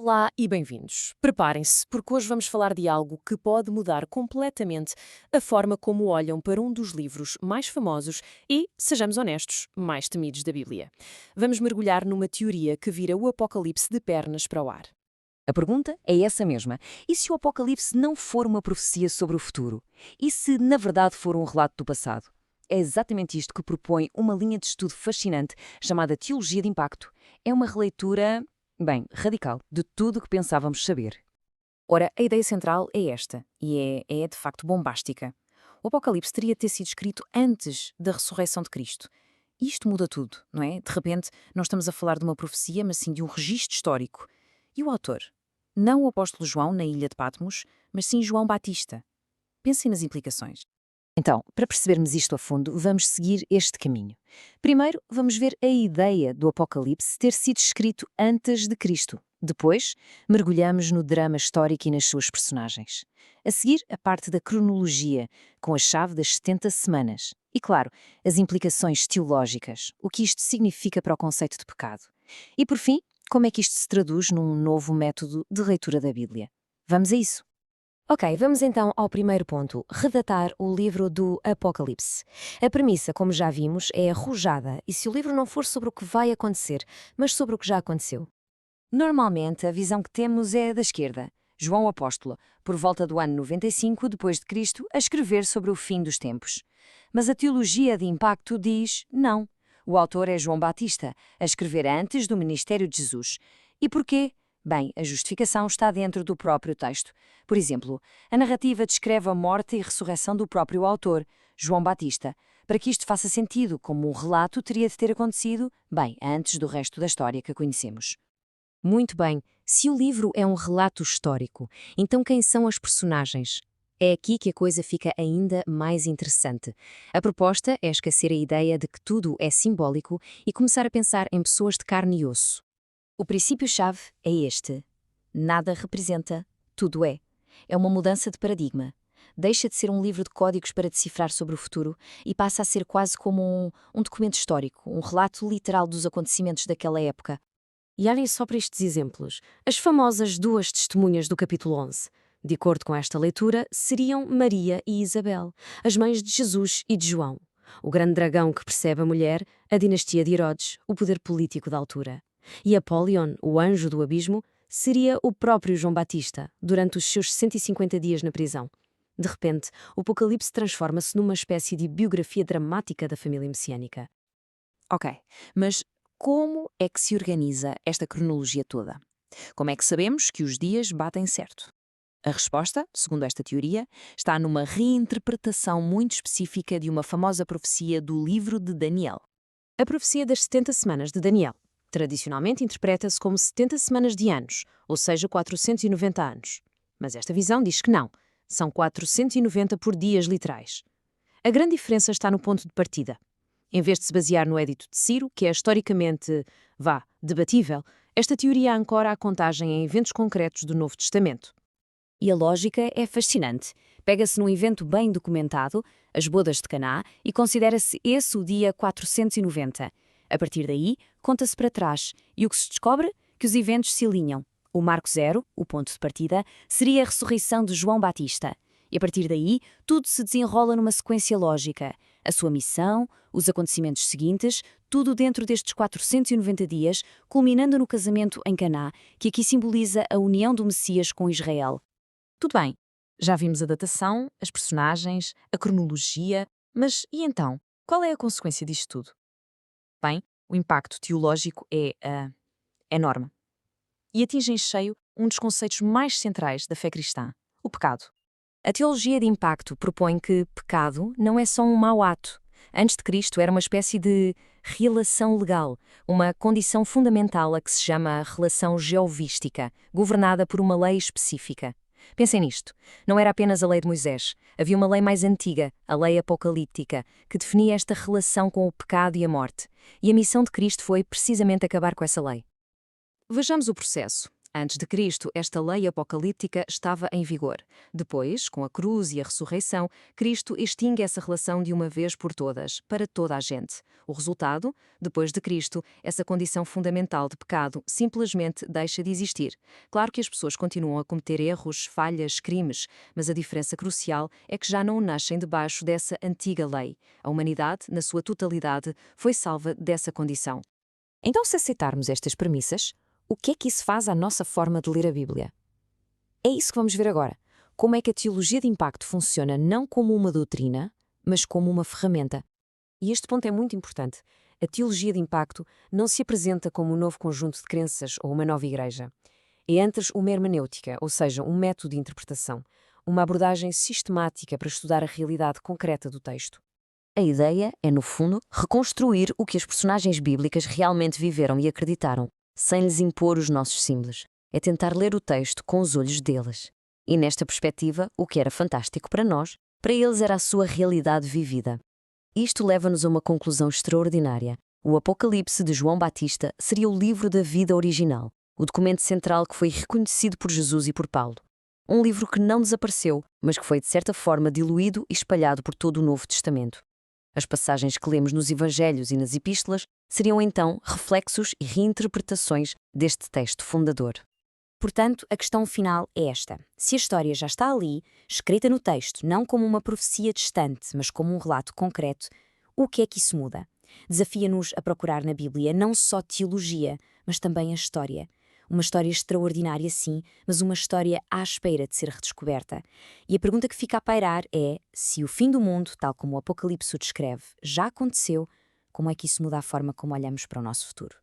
Olá e bem-vindos. Preparem-se, porque hoje vamos falar de algo que pode mudar completamente a forma como olham para um dos livros mais famosos e, sejamos honestos, mais temidos da Bíblia. Vamos mergulhar numa teoria que vira o Apocalipse de pernas para o ar. A pergunta é essa mesma. E se o Apocalipse não for uma profecia sobre o futuro? E se, na verdade, for um relato do passado? É exatamente isto que propõe uma linha de estudo fascinante chamada Teologia de Impacto. É uma releitura, bem, radical de tudo o que pensávamos saber. Ora, a ideia central é esta, e é de facto bombástica. O Apocalipse teria de ter sido escrito antes da ressurreição de Cristo. Isto muda tudo, não é? De repente, não estamos a falar de uma profecia, mas sim de um registro histórico. E o autor? Não o apóstolo João na ilha de Patmos, mas sim João Batista. Pensem nas implicações. Então, para percebermos isto a fundo, vamos seguir este caminho. Primeiro, vamos ver a ideia do Apocalipse ter sido escrito antes de Cristo. Depois, mergulhamos no drama histórico e nas suas personagens. A seguir, a parte da cronologia, com a chave das 70 semanas. E, claro, as implicações teológicas, o que isto significa para o conceito de pecado. E, por fim, como é que isto se traduz num novo método de leitura da Bíblia. Vamos a isso. Ok, vamos então ao primeiro ponto, redatar o livro do Apocalipse. A premissa, como já vimos, é arrojada, e se o livro não for sobre o que vai acontecer, mas sobre o que já aconteceu? Normalmente, a visão que temos é a da esquerda. João Apóstolo, por volta do ano 95 depois de Cristo, a escrever sobre o fim dos tempos. Mas a teologia de impacto diz não. O autor é João Batista, a escrever antes do ministério de Jesus. E porquê? Bem, a justificação está dentro do próprio texto. Por exemplo, a narrativa descreve a morte e ressurreição do próprio autor, João Batista. Para que isto faça sentido, como um relato teria de ter acontecido, bem, antes do resto da história que conhecemos. Muito bem, se o livro é um relato histórico, então quem são as personagens? É aqui que a coisa fica ainda mais interessante. A proposta é esquecer a ideia de que tudo é simbólico e começar a pensar em pessoas de carne e osso. O princípio-chave é este. Nada representa, tudo é. É uma mudança de paradigma. Deixa de ser um livro de códigos para decifrar sobre o futuro e passa a ser quase como um documento histórico, um relato literal dos acontecimentos daquela época. E olhem só para estes exemplos. As famosas duas testemunhas do capítulo 11. De acordo com esta leitura, seriam Maria e Isabel, as mães de Jesus e de João. O grande dragão que percebe a mulher, a dinastia de Herodes, o poder político da altura. E Apolion, o anjo do abismo, seria o próprio João Batista, durante os seus 150 dias na prisão. De repente, o Apocalipse transforma-se numa espécie de biografia dramática da família messiânica. Ok, mas como é que se organiza esta cronologia toda? Como é que sabemos que os dias batem certo? A resposta, segundo esta teoria, está numa reinterpretação muito específica de uma famosa profecia do livro de Daniel. A profecia das 70 semanas de Daniel tradicionalmente interpreta-se como 70 semanas de anos, ou seja, 490 anos. Mas esta visão diz que não, são 490 por dias literais. A grande diferença está no ponto de partida. Em vez de se basear no Édito de Ciro, que é historicamente, debatível, esta teoria ancora a contagem em eventos concretos do Novo Testamento. E a lógica é fascinante. Pega-se num evento bem documentado, as bodas de Caná, e considera-se esse o dia 490. A partir daí, conta-se para trás, e o que se descobre? Que os eventos se alinham. O marco zero, o ponto de partida, seria a ressurreição de João Batista. E a partir daí, tudo se desenrola numa sequência lógica. A sua missão, os acontecimentos seguintes, tudo dentro destes 490 dias, culminando no casamento em Caná, que aqui simboliza a união do Messias com Israel. Tudo bem, já vimos a datação, as personagens, a cronologia, mas e então? Qual é a consequência disto tudo? Bem, o impacto teológico é enorme. E atinge em cheio um dos conceitos mais centrais da fé cristã, o pecado. A teologia de impacto propõe que pecado não é só um mau ato. Antes de Cristo era uma espécie de relação legal, uma condição fundamental a que se chama a relação geovística, governada por uma lei específica. Pensem nisto. Não era apenas a lei de Moisés. Havia uma lei mais antiga, a lei apocalíptica, que definia esta relação com o pecado e a morte. E a missão de Cristo foi precisamente acabar com essa lei. Vejamos o processo. Antes de Cristo, esta lei apocalíptica estava em vigor. Depois, com a cruz e a ressurreição, Cristo extingue essa relação de uma vez por todas, para toda a gente. O resultado? Depois de Cristo, essa condição fundamental de pecado simplesmente deixa de existir. Claro que as pessoas continuam a cometer erros, falhas, crimes, mas a diferença crucial é que já não nascem debaixo dessa antiga lei. A humanidade, na sua totalidade, foi salva dessa condição. Então, se aceitarmos estas premissas, o que é que isso faz à nossa forma de ler a Bíblia? É isso que vamos ver agora. Como é que a teologia de impacto funciona não como uma doutrina, mas como uma ferramenta. E este ponto é muito importante. A teologia de impacto não se apresenta como um novo conjunto de crenças ou uma nova igreja. É antes uma hermenêutica, ou seja, um método de interpretação, uma abordagem sistemática para estudar a realidade concreta do texto. A ideia é, no fundo, reconstruir o que as personagens bíblicas realmente viveram e acreditaram, sem lhes impor os nossos símbolos. É tentar ler o texto com os olhos deles. E nesta perspectiva, o que era fantástico para nós, para eles era a sua realidade vivida. Isto leva-nos a uma conclusão extraordinária. O Apocalipse de João Batista seria o livro da vida original, o documento central que foi reconhecido por Jesus e por Paulo. Um livro que não desapareceu, mas que foi de certa forma diluído e espalhado por todo o Novo Testamento. As passagens que lemos nos Evangelhos e nas Epístolas seriam então reflexos e reinterpretações deste texto fundador. Portanto, a questão final é esta. Se a história já está ali, escrita no texto, não como uma profecia distante, mas como um relato concreto, o que é que isso muda? Desafia-nos a procurar na Bíblia não só teologia, mas também a história. Uma história extraordinária, sim, mas uma história à espera de ser redescoberta. E a pergunta que fica a pairar é: se o fim do mundo, tal como o Apocalipse o descreve, já aconteceu, como é que isso muda a forma como olhamos para o nosso futuro?